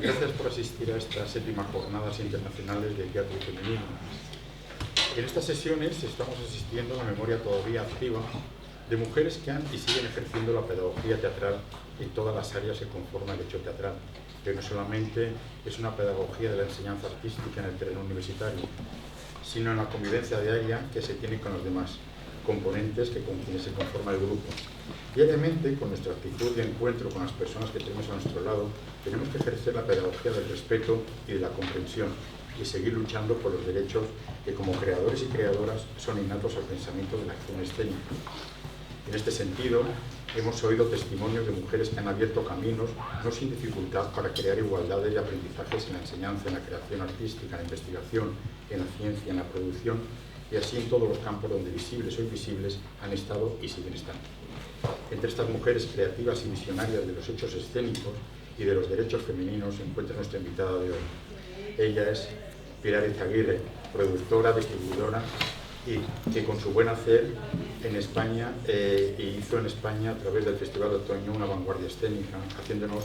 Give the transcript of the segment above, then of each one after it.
Gracias por asistir a estas 7ª Jornadas Internacionales de Teatro Femenino. En estas sesiones estamos asistiendo a la memoria todavía activa de mujeres que han y siguen ejerciendo la pedagogía teatral en todas las áreas que conforman el hecho teatral, que no solamente es una pedagogía de la enseñanza artística en el terreno universitario, sino en la convivencia diaria que se tiene con los demás componentes con quienes se conforma el grupo. Diariamente, con nuestra actitud de encuentro con las personas que tenemos a nuestro lado, tenemos que ejercer la pedagogía del respeto y de la comprensión y seguir luchando por los derechos que como creadores y creadoras son innatos al pensamiento de la acción escénica. En este sentido, hemos oído testimonios de mujeres que han abierto caminos, no sin dificultad, para crear igualdades y aprendizajes en la enseñanza, en la creación artística, en la investigación, en la ciencia, en la producción, y así en todos los campos donde visibles o invisibles han estado y siguen estando. Entre estas mujeres creativas y visionarias de los hechos escénicos y de los derechos femeninos se encuentra nuestra invitada de hoy. Ella es Pilar Izaguirre, productora, distribuidora, y que con su buen hacer en España hizo en España a través del Festival de Otoño una vanguardia escénica, haciéndonos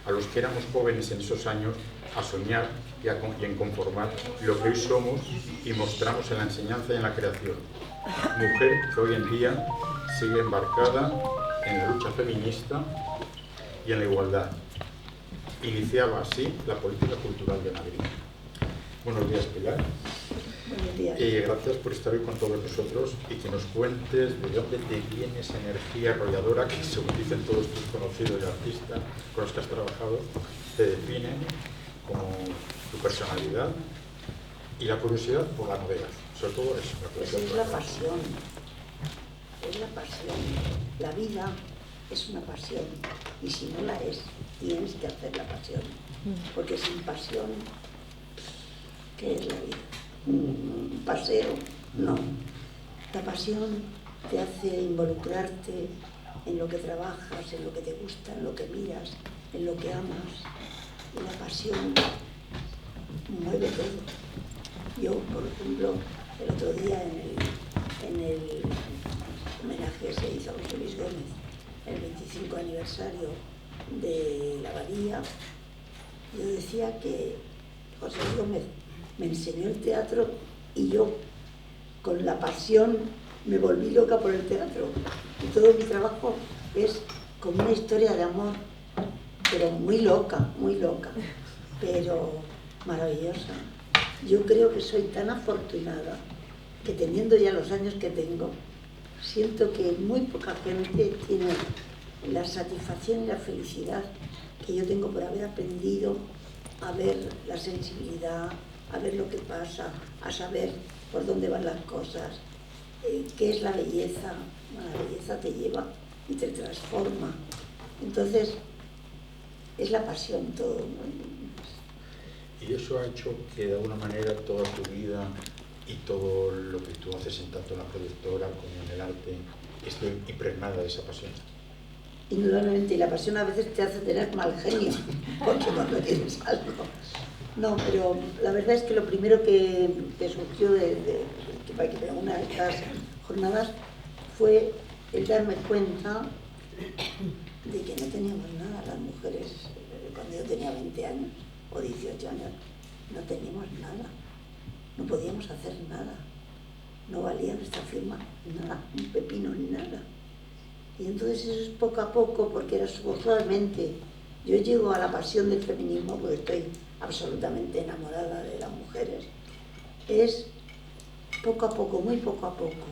a los que éramos jóvenes en esos años a soñar y en conformar lo que hoy somos y mostramos en la enseñanza y en la creación. Mujer que hoy en día sigue embarcada en la lucha feminista y en la igualdad. Iniciaba así la política cultural de Madrid. Buenos días, Pilar. Buenos días. Gracias por estar hoy con todos nosotros y que nos cuentes de dónde te viene esa energía arrolladora que, según dicen todos tus conocidos y artistas con los que has trabajado, te define como tu personalidad y la curiosidad por la novedad. Sobre todo eso. Es la pasión. Es la pasión. La vida es una pasión y si no la es, tienes que hacer la pasión. Porque sin pasión, ¿qué es la vida? Un paseo, no. La pasión te hace involucrarte en lo que trabajas, en lo que te gusta, en lo que miras, en lo que amas. Y la pasión mueve todo. Yo, por ejemplo, el otro día en el homenaje que se hizo a José Luis Gómez, el 25 aniversario de la Abadía, yo decía que José Luis Gómez me enseñó el teatro y yo, con la pasión, me volví loca por el teatro. Y todo mi trabajo es como una historia de amor, pero muy loca, pero maravillosa. Yo creo que soy tan afortunada que, teniendo ya los años que tengo, siento que muy poca gente tiene la satisfacción y la felicidad que yo tengo por haber aprendido a ver la sensibilidad, a ver lo que pasa, a saber por dónde van las cosas, qué es la belleza. La belleza te lleva y te transforma. Entonces, es la pasión todo. Y eso ha hecho que de alguna manera toda tu vida y todo lo que tú haces tanto en la productora como en el arte esté impregnada de esa pasión. Indudablemente, y la pasión a veces te hace tener mal genio, porque cuando quieres algo. No, pero la verdad es que lo primero que surgió de una de estas jornadas fue el darme cuenta de que no teníamos nada las mujeres. Cuando yo tenía 20 años o 18 años, no teníamos nada, no podíamos hacer nada, no valía nuestra firma nada, un pepino ni nada. Y entonces eso es poco a poco, porque era suavemente. Yo llego a la pasión del feminismo porque estoy absolutamente enamorada de las mujeres. Es poco a poco, muy poco a poco.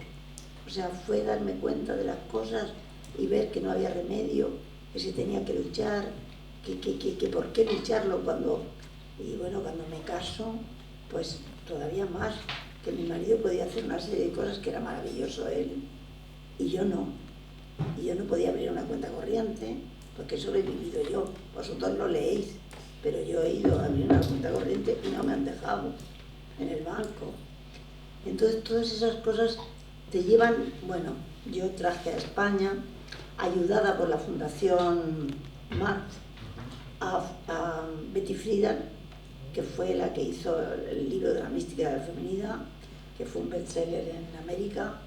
O sea, fue darme cuenta de las cosas y ver que no había remedio, que se tenía que luchar, que por qué lucharlo cuando... Y bueno, cuando me caso, pues todavía más, que mi marido podía hacer una serie de cosas que era maravilloso él, y yo no. Y yo no podía abrir una cuenta corriente, porque eso lo he vivido yo. Vosotros lo leéis, pero yo he ido a abrir una cuenta corriente y no me han dejado en el banco. Entonces todas esas cosas te llevan... Bueno, yo traje a España, ayudada por la Fundación MAT, a Betty Friedan, que fue la que hizo el libro de la mística de la feminidad, que fue un bestseller en América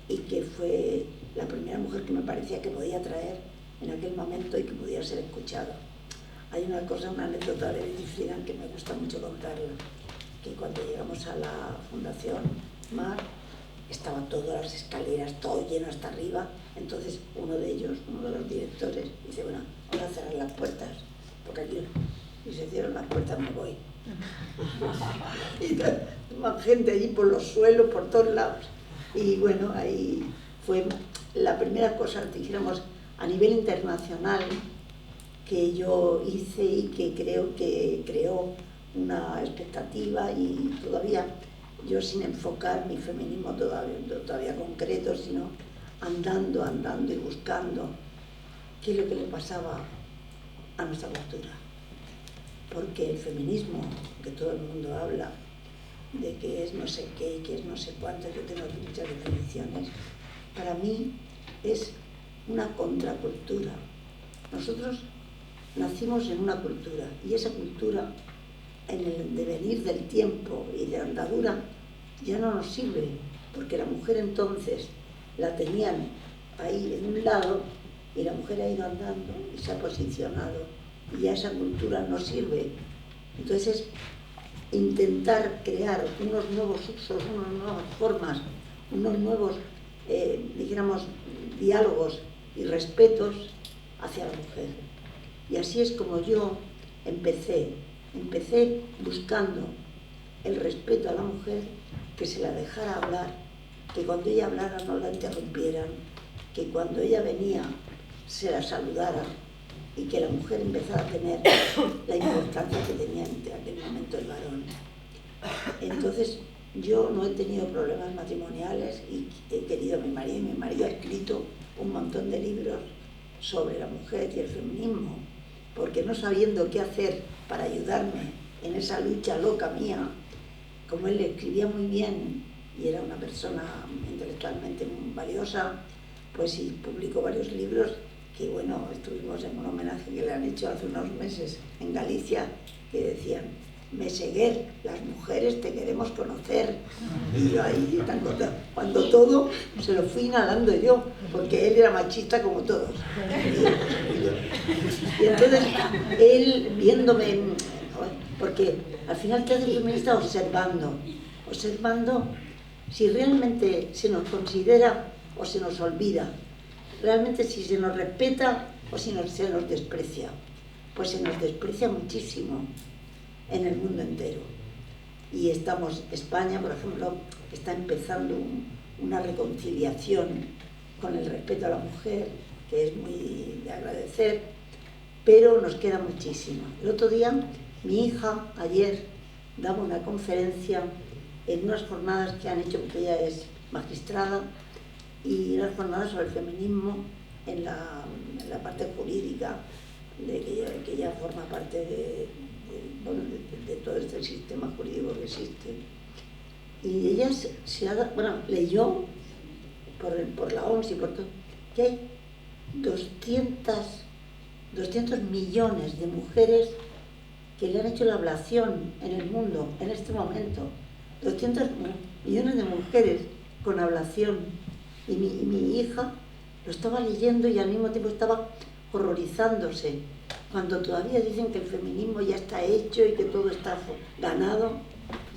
y que fue la primera mujer que me parecía que podía traer en aquel momento y que podía ser escuchada. Hay una cosa, una anécdota de Betty Friedan que me gusta mucho contarla, que cuando llegamos a la Fundación Mar, estaban todas las escaleras, todo lleno hasta arriba. Entonces uno de ellos, uno de los directores, dice, bueno, vamos a cerrar las puertas, porque aquí... Y se cierran las puertas, me voy. Y más gente allí por los suelos, por todos lados. Y bueno, ahí fue la primera cosa, dijéramos, a nivel internacional, que yo hice y que creo que creó una expectativa, y todavía yo, sin enfocar mi feminismo todavía concreto, sino andando y buscando qué es lo que le pasaba a nuestra cultura. Porque el feminismo, que todo el mundo habla de que es no sé qué, que es no sé cuánto, yo tengo aquí muchas definiciones, para mí es una contracultura. Nosotros nacimos en una cultura, y esa cultura, en el devenir del tiempo y de andadura, ya no nos sirve, porque la mujer entonces la tenían ahí en un lado, y la mujer ha ido andando y se ha posicionado, y ya esa cultura no sirve. Entonces, intentar crear unos nuevos usos, unas nuevas formas, unos nuevos, dijéramos, diálogos y respetos hacia la mujer. Y así es como yo empecé buscando el respeto a la mujer, que se la dejara hablar, que cuando ella hablara no la interrumpieran, que cuando ella venía se la saludara, y que la mujer empezara a tener la importancia que tenía en aquel momento el varón. Entonces, yo no he tenido problemas matrimoniales y he querido a mi marido, y mi marido ha escrito un montón de libros sobre la mujer y el feminismo, porque no sabiendo qué hacer para ayudarme en esa lucha loca mía, como él escribía muy bien y era una persona intelectualmente muy valiosa, pues sí, publicó varios libros. Que bueno, estuvimos en un homenaje que le han hecho hace unos meses en Galicia, que decían, Meseguer, las mujeres te queremos conocer. Y yo ahí tan corta, cuando todo se lo fui inhalando yo, porque él era machista como todos. Y entonces él viéndome, porque al final te hace feminista observando si realmente se nos considera o se nos olvida, realmente si se nos respeta o si se nos desprecia. Pues se nos desprecia muchísimo en el mundo entero. Y España, por ejemplo, está empezando una reconciliación con el respeto a la mujer, que es muy de agradecer, pero nos queda muchísimo. El otro día, mi hija, ayer, daba una conferencia en unas jornadas que han hecho, porque ella es magistrada, y unas jornadas sobre el feminismo en la parte jurídica, de que ella forma parte de todo este sistema jurídico que existe. Y ella leyó por la OMS y por todo, que hay 200 millones de mujeres que le han hecho la ablación en el mundo en este momento. 200 millones de mujeres con ablación. Y mi hija lo estaba leyendo y al mismo tiempo estaba horrorizándose, cuando todavía dicen que el feminismo ya está hecho y que todo está ganado,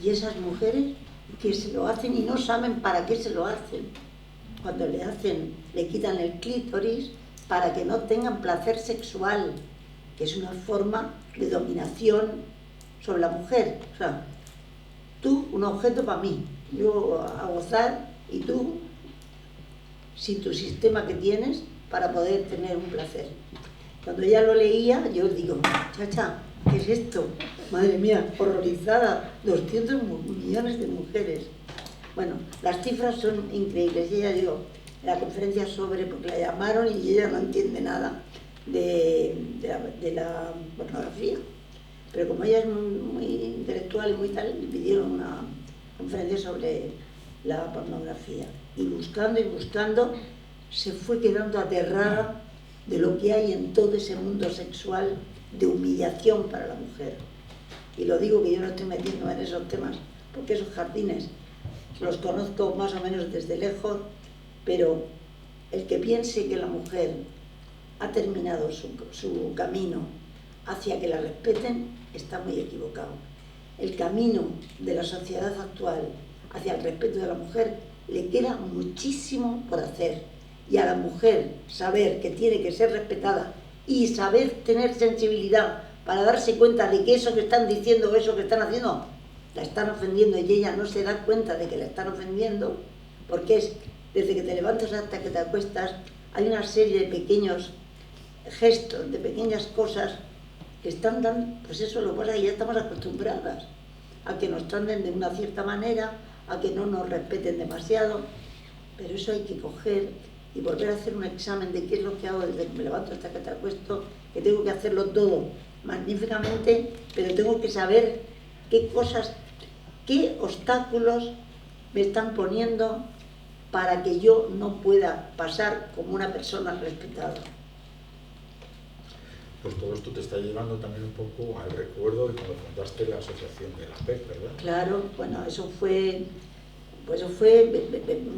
y esas mujeres que se lo hacen y no saben para qué se lo hacen. Cuando le quitan el clítoris para que no tengan placer sexual, que es una forma de dominación sobre la mujer. O sea, tú un objeto para mí, yo a gozar, y tú sin tu sistema que tienes para poder tener un placer. Cuando ella lo leía, yo digo, chacha, ¿qué es esto? Madre mía, horrorizada, 200 millones de mujeres. Bueno, las cifras son increíbles. Y ella, digo, la conferencia porque la llamaron y ella no entiende nada de la pornografía. Pero como ella es muy intelectual y muy tal, le pidieron una conferencia sobre la pornografía. Y buscando, se fue quedando aterrada de lo que hay en todo ese mundo sexual de humillación para la mujer. Y lo digo, que yo no estoy metiéndome en esos temas, porque esos jardines los conozco más o menos desde lejos, pero el que piense que la mujer ha terminado su camino hacia que la respeten está muy equivocado. El camino de la sociedad actual hacia el respeto de la mujer le queda muchísimo por hacer, y a la mujer saber que tiene que ser respetada y saber tener sensibilidad para darse cuenta de que eso que están diciendo o eso que están haciendo la están ofendiendo, y ella no se da cuenta de que la están ofendiendo, porque es desde que te levantas hasta que te acuestas, hay una serie de pequeños gestos, de pequeñas cosas que están dando, pues eso lo pasa, y ya estamos acostumbradas a que nos traten de una cierta manera, a que no nos respeten demasiado, pero eso hay que coger y volver a hacer un examen de qué es lo que hago desde que me levanto hasta que te acuesto, que tengo que hacerlo todo magníficamente, pero tengo que saber qué cosas, qué obstáculos me están poniendo para que yo no pueda pasar como una persona respetada. Pues todo esto te está llevando también un poco al recuerdo de cuando fundaste la asociación de la PEC, ¿verdad? Claro, bueno, eso fue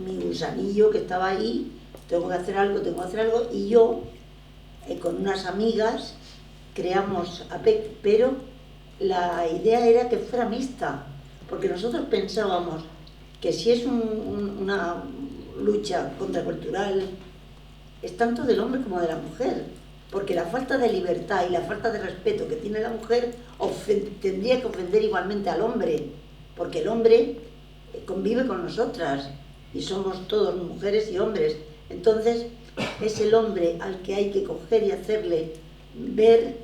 mi gusanillo que estaba ahí, tengo que hacer algo, y yo, con unas amigas, creamos APEC, pero la idea era que fuera mixta, porque nosotros pensábamos que si es una lucha contracultural, es tanto del hombre como de la mujer, porque la falta de libertad y la falta de respeto que tiene la mujer tendría que ofender igualmente al hombre, porque el hombre convive con nosotras y somos todos mujeres y hombres. Entonces es el hombre al que hay que coger y hacerle ver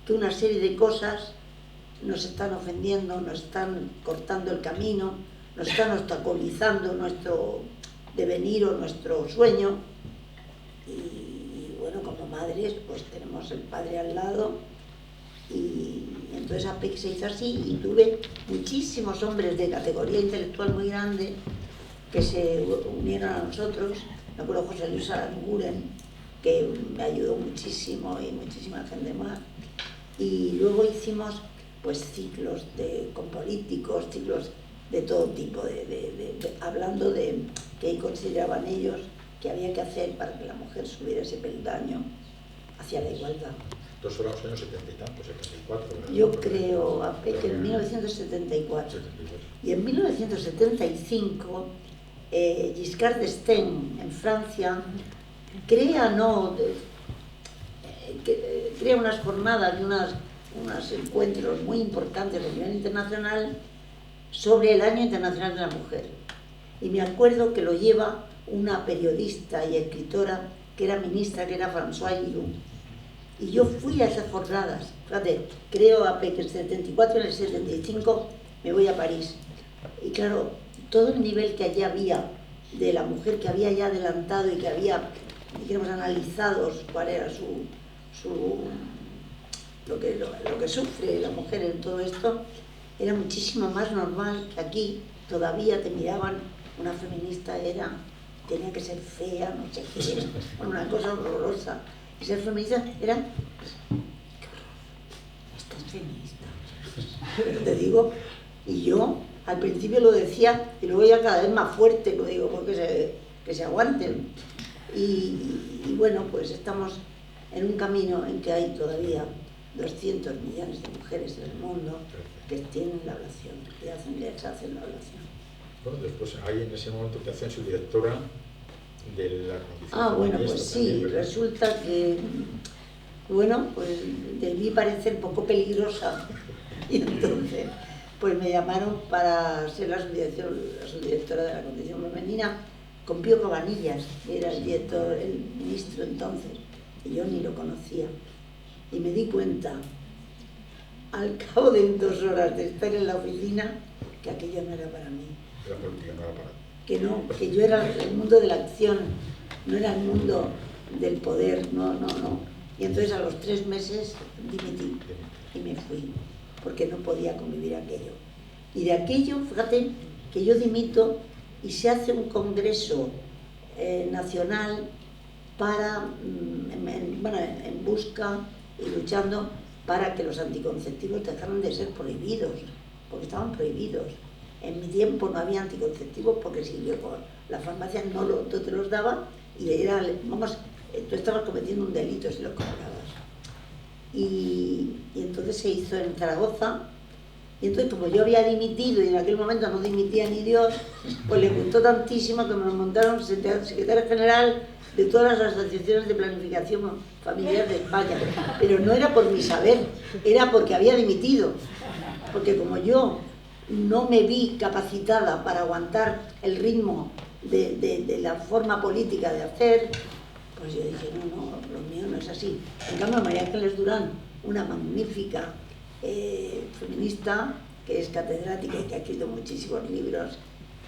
que una serie de cosas nos están ofendiendo, nos están cortando el camino, nos están obstaculizando nuestro devenir o nuestro sueño. Y bueno, como madres pues tenemos el padre al lado, y entonces APEC se hizo así, y tuve muchísimos hombres de categoría intelectual muy grande que se unieron a nosotros. Me acuerdo José Luis Aranguren, que me ayudó muchísimo, y muchísima gente más. Y luego hicimos pues ciclos con políticos, ciclos de todo tipo, hablando de qué consideraban ellos que había que hacer para que la mujer subiera ese peldaño hacia la igualdad. Entonces fueron los años 70 y tantos, 74, ¿verdad? Yo creo, APEC en 1974. Y en 1975, Giscard d'Estaing, en Francia, crea unas jornadas y unos encuentros muy importantes a nivel internacional sobre el Año Internacional de la Mujer. Y me acuerdo que lo lleva una periodista y escritora que era ministra, que era Françoise Hillou. Y yo fui a esas jornadas. Fíjate, creo APEC en el 74, en el 75 me voy a París. Y claro, todo el nivel que allí había de la mujer, que había ya adelantado y que había, dijéramos, analizado cuál era lo que sufre la mujer en todo esto, era muchísimo más normal que aquí. Todavía te miraban, una feminista tenía que ser fea, no sé qué, una cosa horrorosa. Y ser feminista era, qué horror, esta es feminista. Pero te digo, y yo al principio lo decía, y luego ya cada vez más fuerte lo digo, porque que se aguanten. Y bueno, pues estamos en un camino en que hay todavía 200 millones de mujeres en el mundo que tienen la ablación, que hacen la ablación. Bueno, después ahí en ese momento te hacen su directora de la condición bueno, pues sí, también, resulta que, bueno, pues debí parecer poco peligrosa, y entonces pues me llamaron para ser la subdirectora de la condición femenina, con Pío Cabanillas, que era el ministro entonces, y yo ni lo conocía. Y me di cuenta, al cabo de 2 horas de estar en la oficina, que aquello no era para mí. La política no era para ti. Que yo era el mundo de la acción, no era el mundo del poder, no. Y entonces a los 3 meses dimití y me fui, porque no podía convivir aquello. Y de aquello, fíjate, que yo dimito y se hace un congreso nacional para, en busca y luchando para que los anticonceptivos dejaran de ser prohibidos, porque estaban prohibidos. En mi tiempo no había anticonceptivos porque si la farmacia no te los daba, y era, vamos, tú estabas cometiendo un delito si los comprabas. y entonces se hizo en Zaragoza. Y entonces, como yo había dimitido y en aquel momento no dimitía ni Dios, pues le gustó tantísimo que me montaron secretaria general de todas las asociaciones de planificación familiar de España. Pero no era por mi saber, era porque había dimitido. Porque como yo no me vi capacitada para aguantar el ritmo de la forma política de hacer, pues yo dije, no, lo mío no es así. En cambio, María Ángeles Durán, una magnífica feminista, que es catedrática y que ha escrito muchísimos libros,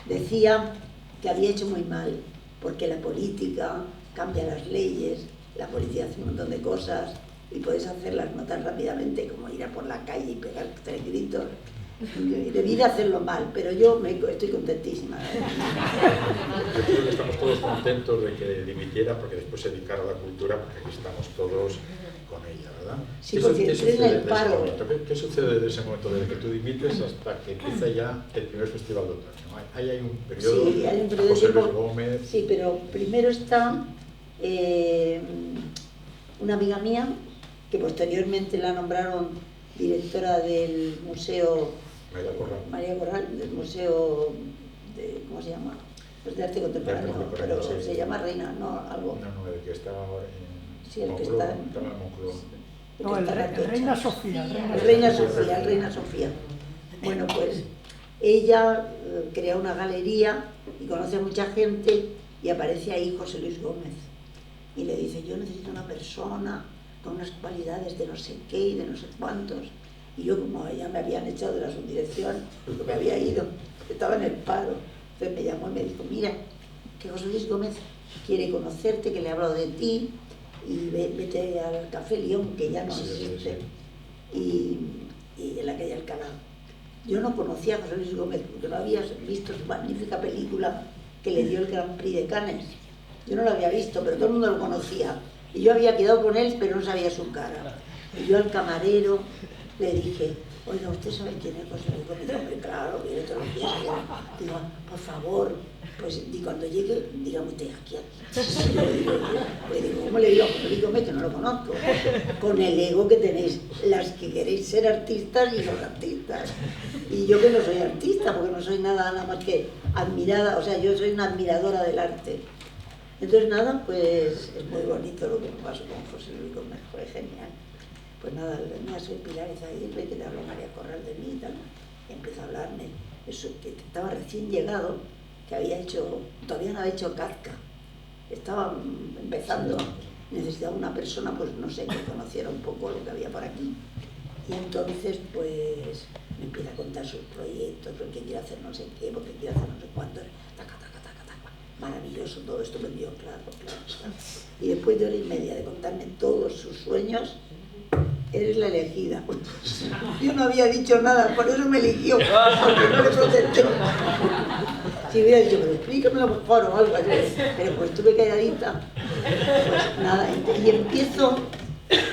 decía que había hecho muy mal, porque la política cambia las leyes, la política hace un montón de cosas y puedes hacerlas no tan rápidamente como ir a por la calle y pegar 3 gritos. Debí de hacerlo mal, pero yo estoy contentísima. Yo creo que estamos todos contentos de que dimitiera, porque después se dedicara a la cultura, porque aquí estamos todos con ella, ¿verdad? Sí, porque entré en el paro. ¿Qué sucede desde ese momento, desde que tú dimites hasta que empieza ya el primer festival de otoño? Ahí hay un periodo, sí, hay un periodo de José Luis tiempo. Gómez... Sí, pero primero está una amiga mía, que posteriormente la nombraron directora del Museo María Corral, del Museo ¿cómo se llama? Pues de arte contemporáneo, pero sí. Se llama Reina, ¿no? Algo. No, el que está ahora en... Sí, el que está en... No, el Reina Sofía. El Reina Sofía. Bueno, pues ella crea una galería y conoce a mucha gente y aparece ahí José Luis Gómez. Y le dice, yo necesito una persona con unas cualidades de no sé qué y de no sé cuántos. Y yo, como ya me habían echado de la subdirección, porque me había ido, estaba en el paro, entonces me llamó y me dijo, mira, que José Luis Gómez quiere conocerte, que le he hablado de ti, y vete al Café León, que ya no existe, y en la calle Alcalá. Yo no conocía a José Luis Gómez, porque no había visto su magnífica película que le dio el Grand Prix de Cannes. Yo no lo había visto, pero todo el mundo lo conocía. Y yo había quedado con él, pero no sabía su cara. Y yo al camarero le dije, oiga, ¿usted sabe quién es José Luis Gómez? Hombre, claro, viene todos los días. Digo, por favor, pues y cuando llegue, dígame usted aquí. Pues digo, ¿cómo le digo a José Luis Gómez que no lo conozco? Con el ego que tenéis, las que queréis ser artistas y los artistas. Y yo que no soy artista, porque no soy nada más que admirada, o sea, yo soy una admiradora del arte. Entonces nada, pues es muy bonito lo que me pasó con José Luis Gómez, fue genial. Pues nada, no soy Pilar Izaguirre, que te habló María Corral de mí y tal. Empezó a hablarme, eso, que estaba recién llegado, que había hecho, todavía no había hecho Kafka. Estaba empezando, necesitaba una persona, pues no sé, que conociera un poco lo que había por aquí. Y entonces, pues, me empieza a contar sus proyectos, porque quiere hacer no sé qué, porque quiere hacer no sé cuánto. Maravilloso, todo esto me dio claro. Y después de 1 hora y media de contarme todos sus sueños, eres la elegida. Yo no había dicho nada, por eso me eligió, porque no le protesté. Si hubiera dicho, pero explícamelo mejor o algo así, pero pues estuve calladita. Pues nada, y empiezo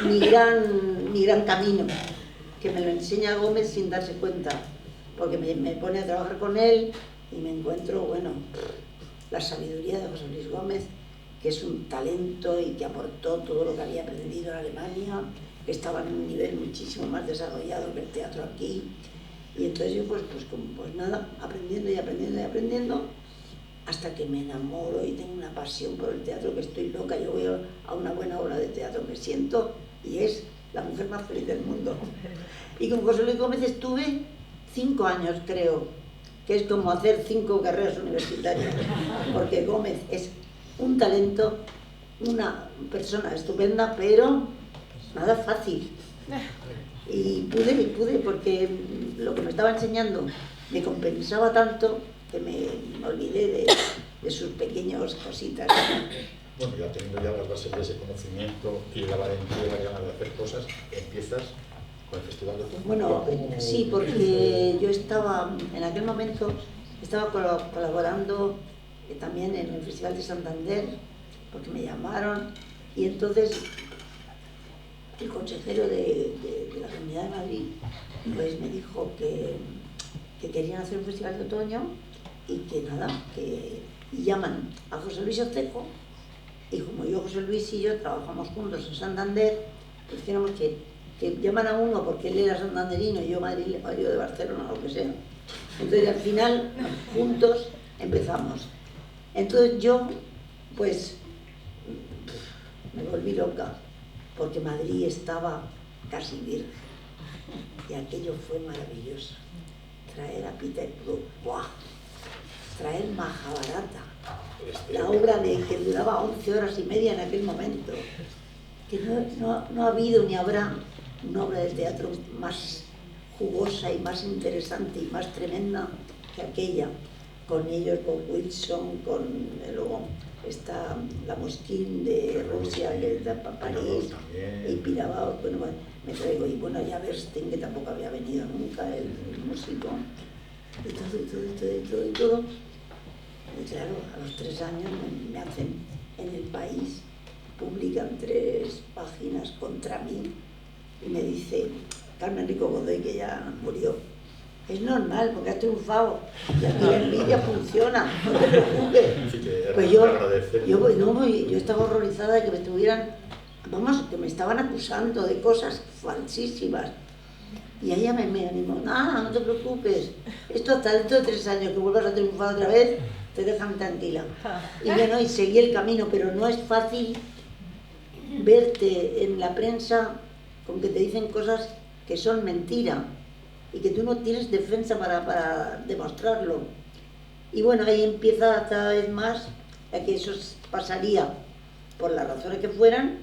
mi gran camino, que me lo enseña Gómez sin darse cuenta, porque me pone a trabajar con él y me encuentro, bueno, la sabiduría de José Luis Gómez, que es un talento y que aportó todo lo que había aprendido en Alemania, que estaba en un nivel muchísimo más desarrollado que el teatro aquí. Y entonces yo pues nada, aprendiendo, hasta que me enamoro y tengo una pasión por el teatro, que estoy loca. Yo voy a una buena obra de teatro, me siento y es la mujer más feliz del mundo. Y con José Luis Gómez estuve 5 años, creo, que es como hacer 5 carreras universitarias, porque Gómez es un talento, una persona estupenda, pero nada fácil. Y pude porque lo que me estaba enseñando me compensaba tanto que me olvidé de sus pequeñas cositas. Bueno, ya teniendo ya las bases de ese conocimiento y la valentía y la ganas de hacer cosas, empiezas con el Festival de Otoño. Bueno, sí, porque yo estaba, en aquel momento, estaba colaborando también en el Festival de Santander, porque me llamaron, y entonces el consejero de la Comunidad de Madrid pues me dijo que querían hacer un Festival de Otoño y que nada, y llaman a José Luis Otejo, y como yo, José Luis y yo trabajamos juntos en Santander, pues dijéramos que que llaman a uno porque él era santanderino y yo Madrid de Barcelona o lo que sea. Entonces al final, juntos, empezamos. Entonces yo, pues, me volví loca, porque Madrid estaba casi virgen. Y aquello fue maravilloso. Traer a Peter Brook, ¡buah! Traer Mahabharata, la obra que duraba 11 horas y media en aquel momento. Que no ha habido ni habrá una obra de teatro más jugosa y más interesante y más tremenda que aquella. Con ellos, con Wilson, luego está la Mosquín de Rusia, que es de París, y Pirabaos, bueno, me traigo, y bueno, ya Bernstein, que tampoco había venido nunca, el músico, y todo. Y claro, a los 3 años me hacen en El País, publican 3 páginas contra mí, y me dice Carmen Rico Godoy, que ya murió: es normal, porque has triunfado, y aquí la envidia funciona, no te preocupes. Pues yo estaba horrorizada de que me estuvieran, que me estaban acusando de cosas falsísimas. Y ella me animó: no te preocupes, esto hasta dentro de 3 años que vuelvas a triunfar otra vez, te dejan tranquila. Y bueno, y seguí el camino, pero no es fácil verte en la prensa con que te dicen cosas que son mentira y que tú no tienes defensa para demostrarlo. Y bueno, ahí empieza cada vez más a que eso pasaría por las razones que fueran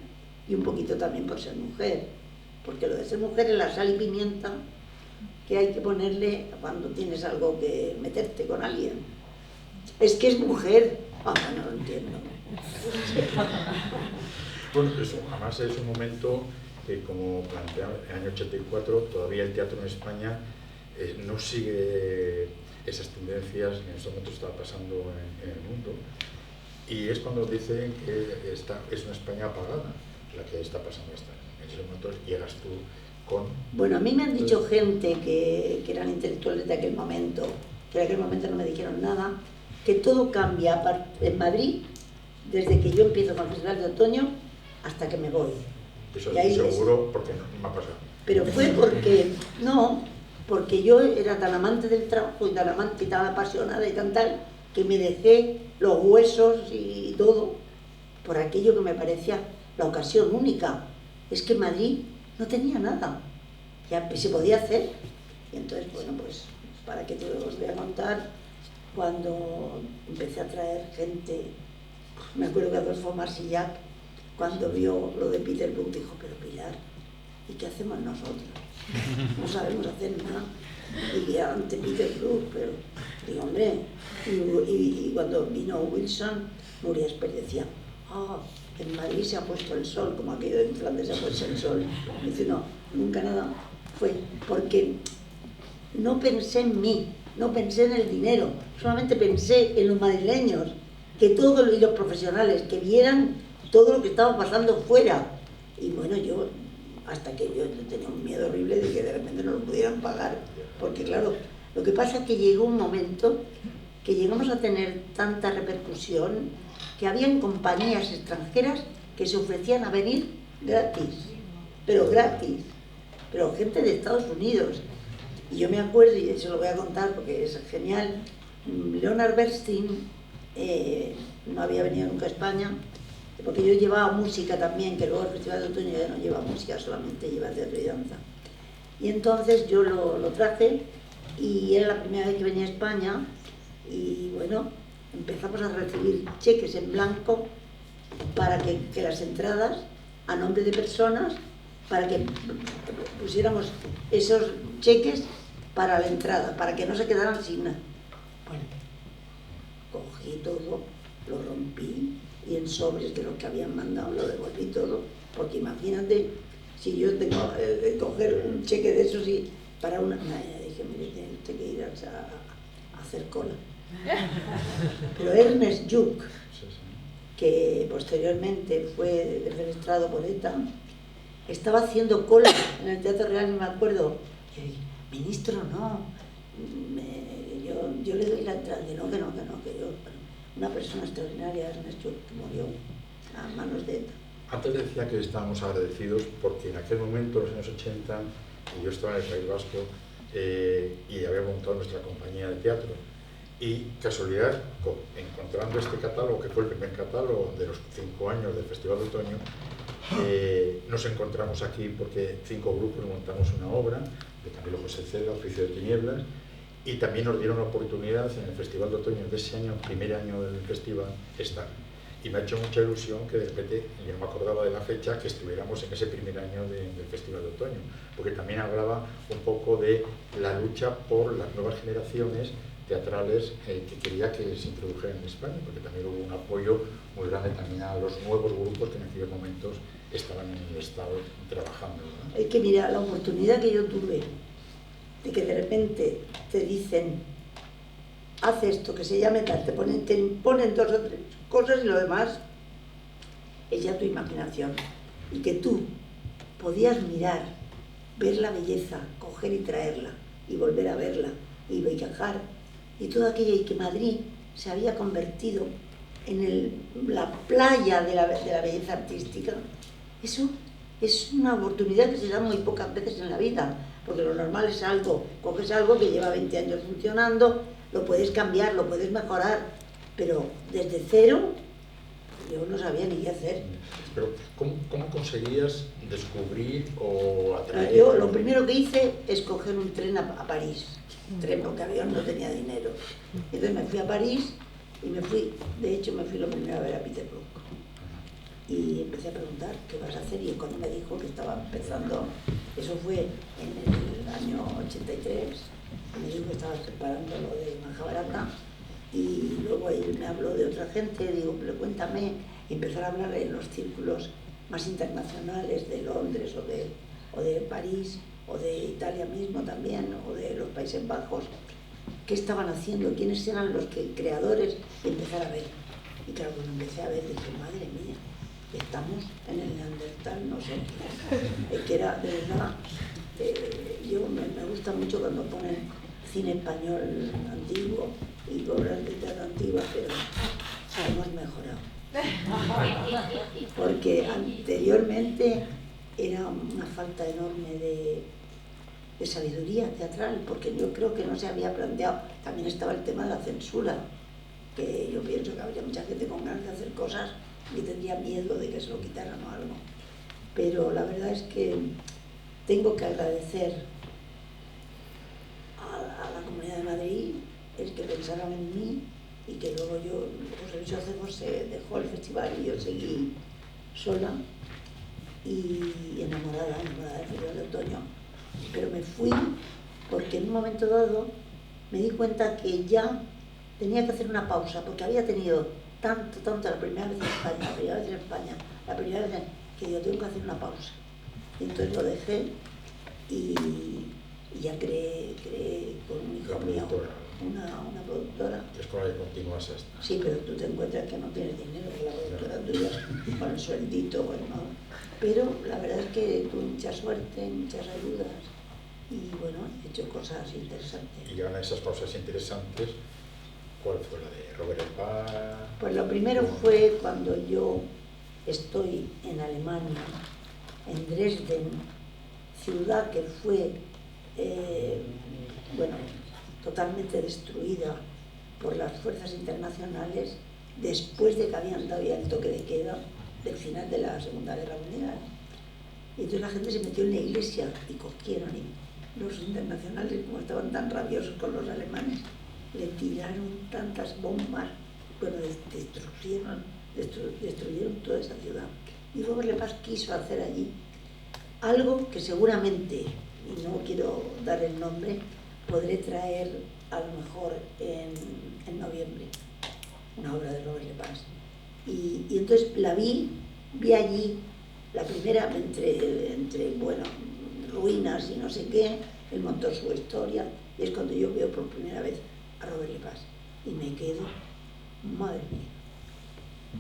y un poquito también por ser mujer, porque lo de ser mujer es la sal y pimienta que hay que ponerle cuando tienes algo que meterte con alguien. Es que es mujer. No lo entiendo. Bueno, además es un momento que, como planteaba en el año 84, todavía el teatro en España no sigue esas tendencias que en estos momentos está pasando en el mundo, y es cuando dicen que es una España apagada la que está pasando esta. En esos momentos llegas tú con... Bueno, a mí me han dicho gente que eran intelectuales de aquel momento, que en aquel momento no me dijeron nada, que todo cambia en Madrid desde que yo empiezo con el Festival de Otoño hasta que me voy. Eso es seguro, porque no me ha pasado. Pero fue porque yo era tan amante del trabajo y tan amante y tan apasionada y tal, que me dejé los huesos y todo por aquello que me parecía la ocasión única. Es que Madrid no tenía nada, ya se podía hacer. Y entonces, bueno, pues, ¿para qué te os voy a contar? Cuando empecé a traer gente, me acuerdo que Adolfo Marsillac, cuando vio lo de Peter Brook, dijo: pero Pilar, ¿y qué hacemos nosotros? No sabemos hacer nada. Y ante Peter Brook, pero digo, hombre, y cuando vino Wilson, Nuria Esper decía: en Madrid se ha puesto el sol, como aquí en Flandes se ha puesto el sol. Y dice: no, nunca nada. Fue porque no pensé en mí, no pensé en el dinero, solamente pensé en los madrileños, que todos y los profesionales que vieran todo lo que estaba pasando fuera. Y bueno, yo, hasta que yo tenía un miedo horrible de que de repente no lo pudieran pagar, porque claro, lo que pasa es que llegó un momento que llegamos a tener tanta repercusión que habían compañías extranjeras que se ofrecían a venir gratis, pero gente de Estados Unidos. Y yo me acuerdo, y eso lo voy a contar porque es genial, Leonard Bernstein no había venido nunca a España, porque yo llevaba música también, que luego el Festival de Otoño ya no lleva música, solamente lleva teatro y danza. Y entonces yo lo traje, y era la primera vez que venía a España, y bueno, empezamos a recibir cheques en blanco para que las entradas, a nombre de personas, para que pusiéramos esos cheques para la entrada, para que no se quedaran sin nada. Bueno, cogí todo, lo rompí, y en sobres de lo que habían mandado lo devolví todo, porque imagínate si yo tengo que coger un cheque de esos y para una... dije: mire, tiene usted que ir a hacer cola. Pero Ernest Lluch, que posteriormente fue defenestrado por ETA, estaba haciendo cola en el Teatro Real, no me acuerdo. Yo dije: ministro, no, yo le doy la entrada. Que no, que yo... Una persona extraordinaria, Ernest Lluch, que murió a manos de ETA. Antes decía que estábamos agradecidos porque en aquel momento, en los años 80, yo estaba en el País Vasco y había montado nuestra compañía de teatro. Y casualidad, encontrando este catálogo, que fue el primer catálogo de los 5 años del Festival de Otoño, nos encontramos aquí porque 5 grupos montamos una obra de Camilo José Cela, Oficio de Tinieblas, y también nos dieron la oportunidad en el Festival de Otoño de ese año, el primer año del festival, estar. Y me ha hecho mucha ilusión que de repente, yo no me acordaba de la fecha, que estuviéramos en ese primer año del Festival de Otoño, porque también hablaba un poco de la lucha por las nuevas generaciones teatrales que quería que se introdujeran en España, porque también hubo un apoyo muy grande también a los nuevos grupos que en aquellos momentos estaban en el Estado trabajando, ¿no? Es que mira, la oportunidad que yo tuve de que de repente te dicen haz esto, que se llame tal, te imponen 2 o 3 cosas y lo demás es ya tu imaginación. Y que tú podías mirar, ver la belleza, coger y traerla, y volver a verla, y viajar, y todo aquello, y que Madrid se había convertido en la playa de la belleza artística. Eso es una oportunidad que se da muy pocas veces en la vida, porque lo normal es coges algo que lleva 20 años funcionando, lo puedes cambiar, lo puedes mejorar, pero desde cero yo no sabía ni qué hacer. Pero ¿cómo conseguías descubrir o atraer? Yo lo primero que hice es coger un tren a París, porque avión no tenía dinero. Entonces me fui a París y de hecho me fui la primera vez a Peter Brook. Y empecé a preguntar qué vas a hacer, y cuando me dijo que estaba empezando, eso fue en el año 83, me dijo que estaba preparando lo de Mahabharata, y luego él me habló de otra gente, digo, pero cuéntame, y empezar a hablar en los círculos más internacionales de Londres o de París, o de Italia mismo también, o de los Países Bajos, qué estaban haciendo, quiénes eran los creadores, y empezar a ver. Y claro, cuando empecé a ver, dije, madre mía, estamos en el Neandertal, no sé. Es que era, de verdad, me gusta mucho cuando ponen cine español antiguo y obras de teatro antiguas, pero hemos mejorado. Porque anteriormente era una falta enorme de sabiduría teatral, porque yo creo que no se había planteado. También estaba el tema de la censura, que yo pienso que habría mucha gente con ganas de hacer cosas y tendría miedo de que se lo quitaran o algo. Pero la verdad es que tengo que agradecer a la Comunidad de Madrid el que pensaron en mí, y que luego José Luis Ocego se dejó el festival y yo seguí sola y enamorada del Festival de Otoño. Pero me fui porque en un momento dado me di cuenta que ya tenía que hacer una pausa, porque había tenido tanto la primera vez en España, que yo tengo que hacer una pausa. Y entonces lo dejé y ya creé con un hijo mío una productora. Es con la que continúas hasta. Sí, pero tú te encuentras que no tienes dinero, que la productora tuya, con el sueldito, bueno, pero la verdad es que tuve mucha suerte, muchas ayudas, y bueno, he hecho cosas interesantes. Y ahora esas cosas interesantes, ¿cuál fue la de Robert Lepage? Pues lo primero fue cuando yo estoy en Alemania, en Dresden, ciudad que fue, totalmente destruida por las fuerzas internacionales después de que habían dado ya el toque de queda del final de la Segunda Guerra Mundial. Y entonces la gente se metió en la iglesia y cogieron, y los internacionales, como estaban tan rabiosos con los alemanes, le tiraron tantas bombas, destruyeron toda esa ciudad. Y Robert Lepage quiso hacer allí algo que seguramente, y no quiero dar el nombre, podré traer a lo mejor en noviembre, una obra de Robert Lepage. Y entonces la vi allí, la primera, entre ruinas y no sé qué, él montó su historia, y es cuando yo veo por primera vez a Robert Lepage, y me quedo, madre mía,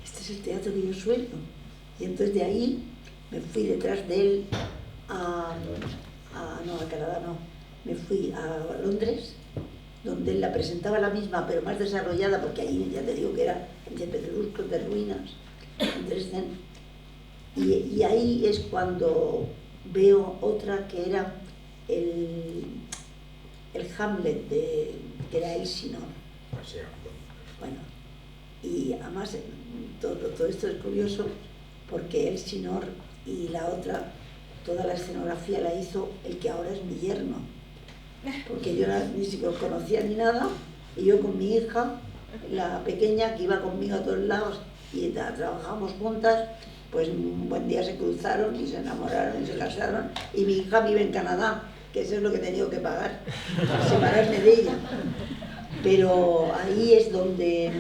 este es el teatro que yo sueño. Y entonces de ahí me fui detrás de él a Canadá no, me fui a Londres, donde él la presentaba la misma, pero más desarrollada, porque ahí ya te digo que era entre pedruscos de ruinas, en Dresden, Y ahí es cuando veo otra que era el Hamlet, que era Elsinore. Bueno, y además todo esto es curioso porque Elsinore y la otra, toda la escenografía la hizo el que ahora es mi yerno, porque yo ni siquiera conocía ni nada, y yo con mi hija, la pequeña, que iba conmigo a todos lados y trabajamos juntas, pues un buen día se cruzaron y se enamoraron y se casaron, y mi hija vive en Canadá, que eso es lo que he tenido que pagar, separarme de ella. Pero ahí es donde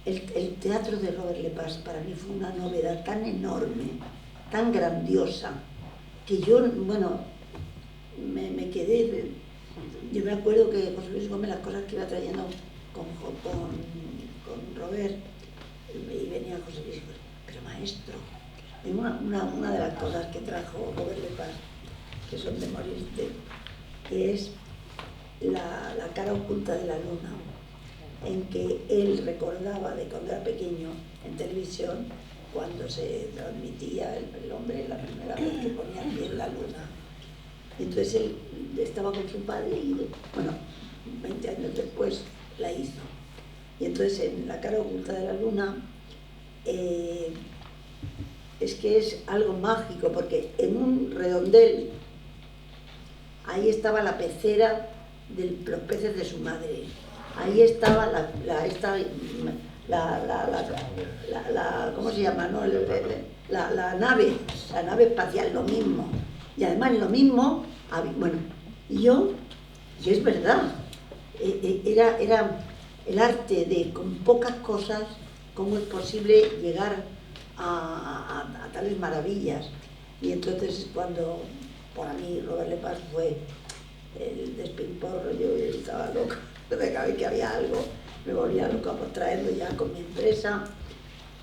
el teatro de Robert Lepage para mí fue una novedad tan enorme, tan grandiosa, que yo, bueno, me quedé. Yo me acuerdo que José Luis Gómez, las cosas que iba trayendo con Robert, y venía José Luis, pero maestro, una de las cosas que trajo Robert Lepage, que son de morirte, que es la cara oculta de la luna, en que él recordaba de cuando era pequeño en televisión, cuando se transmitía el hombre la primera vez que ponía el pie en la luna. Y entonces él estaba con su padre y, bueno, 20 años después la hizo. Y entonces en la cara oculta de la luna es que es algo mágico, porque en un redondel ahí estaba la pecera de los peces de su madre. Ahí estaba ¿cómo se llama? ¿No? La nave espacial, lo mismo. Y además lo mismo, bueno, y es verdad, era el arte de con pocas cosas, cómo es posible llegar a tales maravillas. Y entonces cuando, para mí, Robert Lepage fue el despilporro, yo estaba loca, cada vez que había algo me volvía loca por traerlo ya con mi empresa.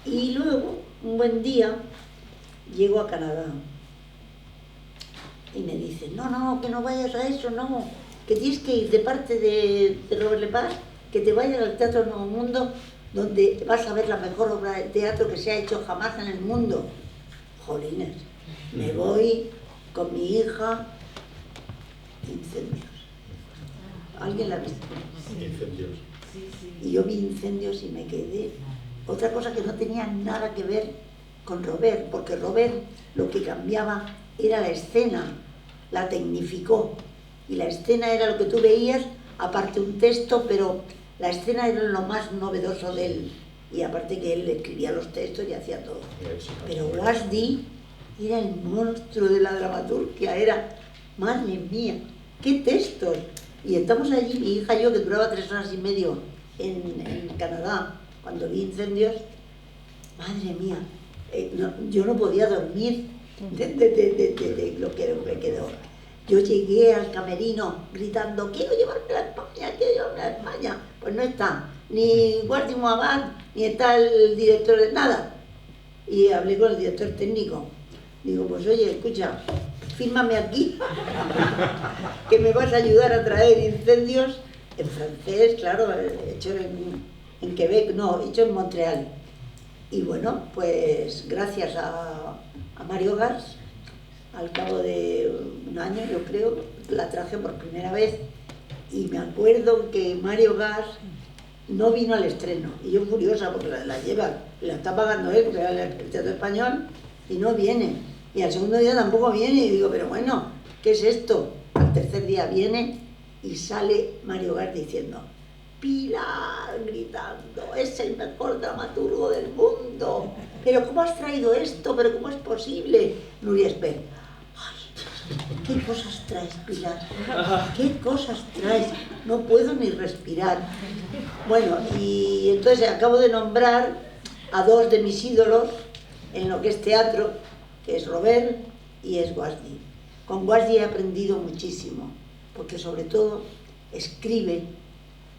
Y luego, un buen día, llego a Canadá y me dicen, no, que no vayas a eso, no, que tienes que ir de parte de Robert Lepage, que te vayas al Teatro Nuevo Mundo, donde vas a ver la mejor obra de teatro que se ha hecho jamás en el mundo. Jolines, me voy con mi hija. Incendios. ¿Alguien la ha visto? Incendios. Y yo vi Incendios y me quedé. Otra cosa que no tenía nada que ver con Robert, porque Robert lo que cambiaba era la escena, la tecnificó. Y la escena era lo que tú veías, aparte un texto, pero la escena era lo más novedoso de él. Y aparte que él escribía los textos y hacía todo. Pero Guasdi era el monstruo de la dramaturgia, era, madre mía, qué textos. Y estamos allí, mi hija y yo, que duraba 3 horas y medio en Canadá, cuando vi Incendios, madre mía, yo no podía dormir de lo que me quedó. Yo llegué al camerino gritando, quiero llevarme a España, quiero llevarme a España. Pues no está, ni Guardi Moabad, ni está el director de nada. Y hablé con el director técnico. Digo, pues oye, escucha, fírmame aquí, que me vas a ayudar a traer Incendios en francés, claro, hecho en Quebec, no, hecho en Montreal. Y bueno, pues gracias a Mario Gars, al cabo de un año, yo creo, la traje por primera vez. Y me acuerdo que Mario Gars no vino al estreno. Y yo furiosa, porque la lleva, la está pagando él, porque era el Teatro Español, y no viene. Y al segundo día tampoco viene, y digo, pero bueno, ¿qué es esto? Al tercer día viene y sale Mario Gars diciendo, Pilar, gritando, es el mejor dramaturgo del mundo. Pero ¿cómo has traído esto? ¿Pero cómo es posible? Nuria Esper, ay, ¿qué cosas traes, Pilar? ¿Qué cosas traes? No puedo ni respirar. Bueno, y entonces acabo de nombrar a 2 de mis ídolos en lo que es teatro, que es Robert y es Guasdi. Con Guasdi he aprendido muchísimo, porque sobre todo escribe,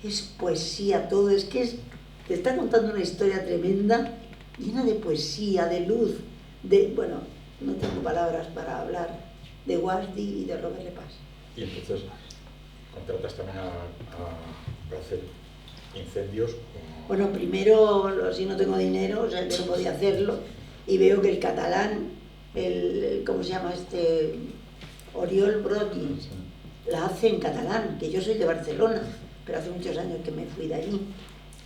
es poesía, todo, es que te está contando una historia tremenda, llena de poesía, de luz, bueno, no tengo palabras para hablar de Guasdi y de Robert Lepage. Y entonces contratas también para hacer Incendios. Bueno, primero, si no tengo dinero, o sea, que no podía hacerlo, y veo que el catalán, ¿cómo se llama este? Oriol Broggi, la hace en catalán, que yo soy de Barcelona, pero hace muchos años que me fui de allí.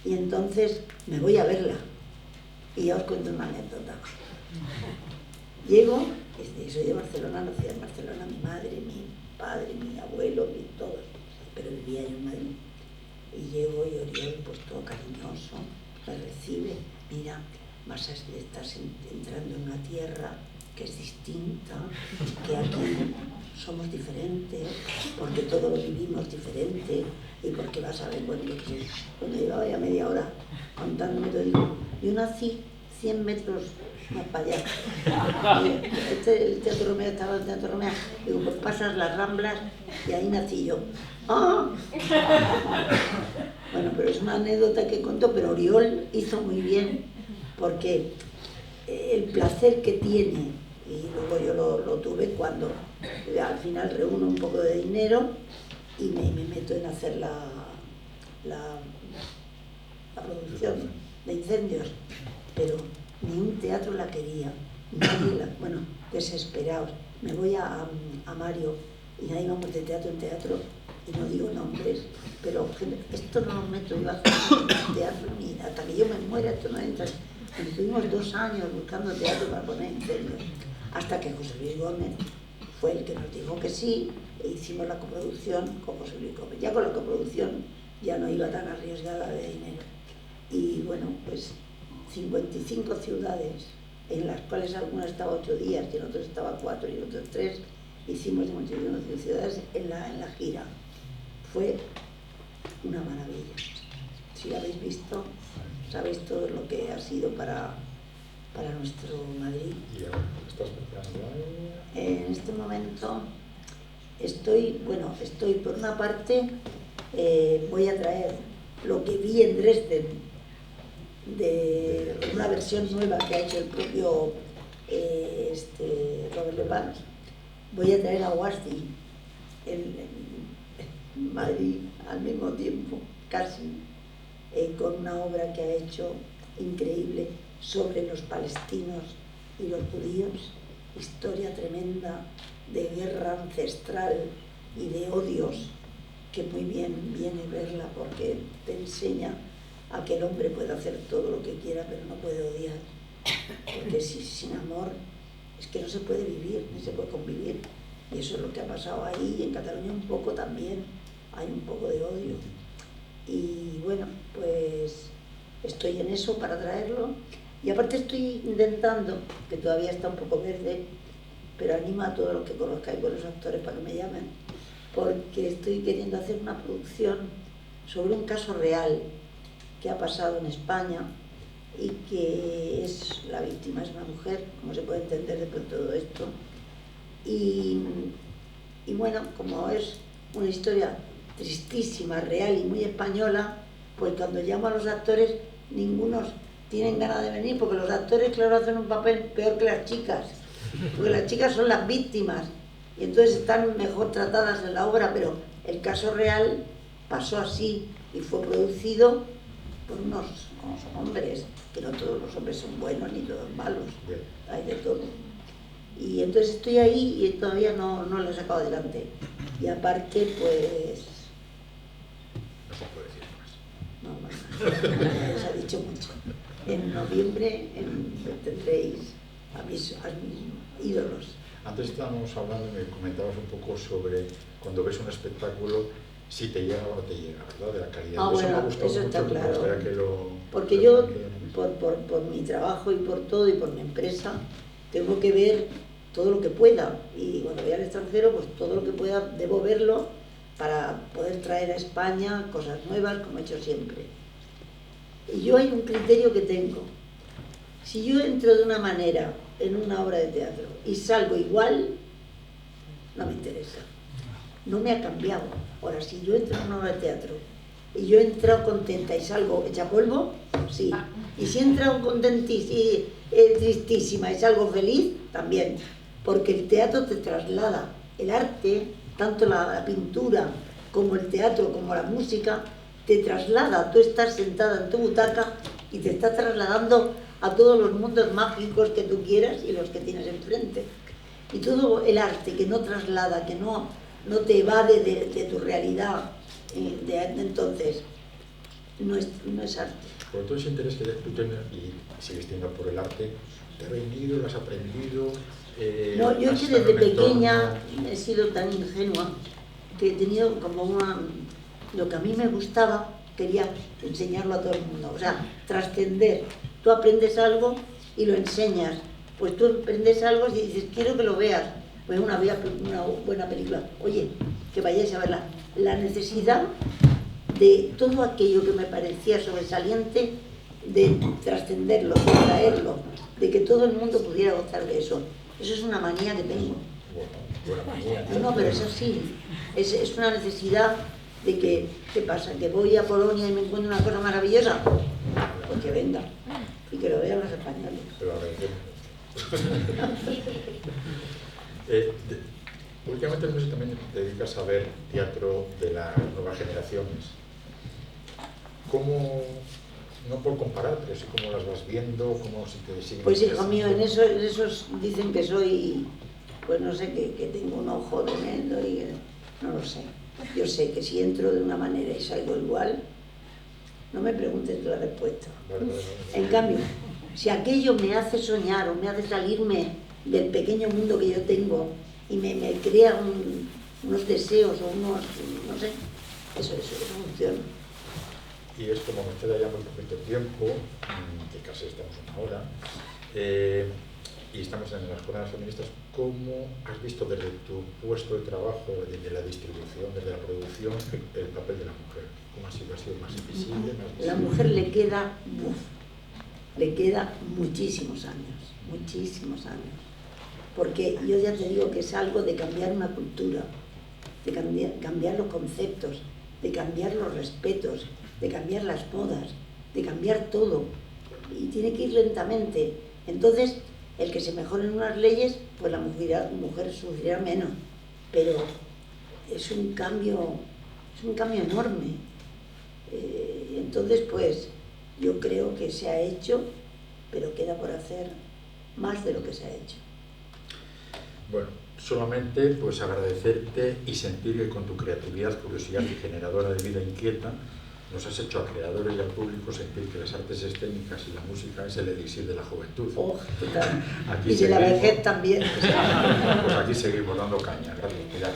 Y entonces me voy a verla. Y ya os cuento una anécdota. Llego, soy de Barcelona, nací en Barcelona, mi madre, mi padre, mi abuelo, todos, pero vivía yo en Madrid. Y llego y Oriol, pues todo cariñoso, me recibe. Mira, estás entrando en una tierra que es distinta, que aquí somos diferentes, porque todo lo vivimos diferente, y porque vas a ver, bueno, cuando llevaba ya media hora contándome todo, digo, yo nací 100 metros más para allá. El Teatro Romea estaba en el Teatro Romea, digo, pues pasas las Ramblas y ahí nací yo. ¡Ah! Bueno, pero es una anécdota que contó, pero Oriol hizo muy bien, porque el placer que tiene, y luego yo lo tuve cuando al final reúno un poco de dinero y me meto en hacer la producción de Incendios, pero ni un teatro la quería, bueno, desesperados. Me voy a Mario y ahí vamos de teatro en teatro, y no digo nombres, pero esto no lo meto yo a hacer teatro ni hasta que yo me muera, esto no entra. Estuvimos 2 años buscando teatro para poner Incendios, hasta que José Luis Gómez fue el que nos dijo que sí, e hicimos la coproducción con José Luis Gómez. Ya con la coproducción ya no iba tan arriesgada de dinero. Y bueno, pues 55 ciudades, en las cuales algunas estaba 8 días y en otras estaba 4 y en otras 3, hicimos 51 ciudades en la gira. Fue una maravilla. Si la habéis visto, sabéis todo lo que ha sido para nuestro Madrid. ¿Y ahora estás preparando algo? En este momento estoy por una parte, voy a traer lo que vi en Dresden, de una versión nueva que ha hecho el propio Robert Lepage. Voy a traer a Guasti en Madrid al mismo tiempo, casi, con una obra que ha hecho increíble sobre los palestinos y los judíos, historia tremenda de guerra ancestral y de odios, que muy bien viene verla porque te enseña a que el hombre puede hacer todo lo que quiera, pero no puede odiar, porque sin amor es que no se puede vivir, ni se puede convivir, y eso es lo que ha pasado ahí, y en Cataluña un poco también hay un poco de odio. Y bueno, pues estoy en eso para traerlo, y aparte estoy intentando, que todavía está un poco verde, pero animo a todos los que conozcáis buenos actores para que me llamen, porque estoy queriendo hacer una producción sobre un caso real que ha pasado en España y que la víctima es una mujer, como se puede entender después de todo esto. Y bueno, como es una historia tristísima, real y muy española, pues cuando llamo a los actores, ningunos tienen ganas de venir, porque los actores, claro, hacen un papel peor que las chicas, porque las chicas son las víctimas, y entonces están mejor tratadas en la obra, pero el caso real pasó así, y fue producido por unos hombres, que no todos los hombres son buenos ni todos malos, hay de todo. Y entonces estoy ahí y todavía no lo he sacado adelante. Y aparte, pues... No se puede decir más. No, os ha dicho mucho. En noviembre tendréis a mis ídolos. Antes estábamos hablando y me comentabas un poco sobre cuando ves un espectáculo, si te llega o no te llega, ¿verdad? De la calidad. Bueno, me ha gustado eso mucho, está claro. Porque yo, por mi trabajo y por todo y por mi empresa, tengo que ver todo lo que pueda. Y cuando voy al extranjero, pues todo lo que pueda debo verlo para poder traer a España cosas nuevas, como he hecho siempre. Y yo hay un criterio que tengo. Si yo entro de una manera en una obra de teatro y salgo igual, no me interesa. No me ha cambiado. Ahora, si yo entro en una obra de teatro y yo he entrado contenta y salgo hecha polvo, sí. Y si he entrado contentísima y tristísima y salgo feliz, también. Porque el teatro te traslada. El arte, tanto la pintura como el teatro, como la música, te traslada. Tú estás sentada en tu butaca y te está trasladando a todos los mundos mágicos que tú quieras y los que tienes enfrente. Y todo el arte que no traslada, que no te evade de tu realidad, entonces no es arte. Por todo ese interés que tú tienes y sigues teniendo por el arte, ¿te ha venido, lo has aprendido? No, yo es que desde pequeña he sido tan ingenua que he tenido como lo que a mí me gustaba, quería enseñarlo a todo el mundo, o sea, trascender. Tú aprendes algo y lo enseñas, pues tú aprendes algo y dices, quiero que lo veas, pues una buena película, oye, que vayáis a verla. La necesidad de todo aquello que me parecía sobresaliente, de trascenderlo, de traerlo, de que todo el mundo pudiera gozar de eso. Eso es una manía que tengo. No, pero eso sí, es una necesidad de que, ¿qué pasa? ¿Que voy a Polonia y me encuentro una cosa maravillosa? Pues que venga y que lo vean los españoles. Últimamente no sé si también te dedicas a ver teatro de las nuevas generaciones. ¿Cómo, no por comparar, pero sí cómo las vas viendo, cómo si te siguen? Pues hijo mío, en esos dicen que soy, pues no sé, que tengo un ojo tremendo y no lo sé. Yo sé que si entro de una manera y salgo igual, no me preguntes la respuesta. En cambio, si aquello me hace soñar o me hace salirme del pequeño mundo que yo tengo y me crea unos deseos o unos, no sé, eso funciona. Y es como me queda ya muy poquito tiempo, que casi estamos una hora, y estamos en las jornadas feministas, ¿cómo has visto desde tu puesto de trabajo, desde la distribución, desde la producción, el papel de la mujer? ¿Cómo ha sido más invisible? La mujer le queda muchísimos años, porque yo ya te digo que es algo de cambiar una cultura, de cambiar los conceptos, de cambiar los respetos, de cambiar las modas, de cambiar todo, y tiene que ir lentamente. Entonces, el que se mejoren unas leyes, pues la mujer sufrirá menos, pero es un cambio enorme. Entonces, pues, yo creo que se ha hecho, pero queda por hacer más de lo que se ha hecho. Bueno, solamente pues agradecerte y sentir que con tu creatividad, curiosidad y generadora de vida inquieta nos has hecho a creadores y al público sentir que las artes escénicas y la música es el elixir de la juventud. Oh, total. Aquí y de la vejez también. Pues aquí seguimos dando caña. Gracias, Pilar.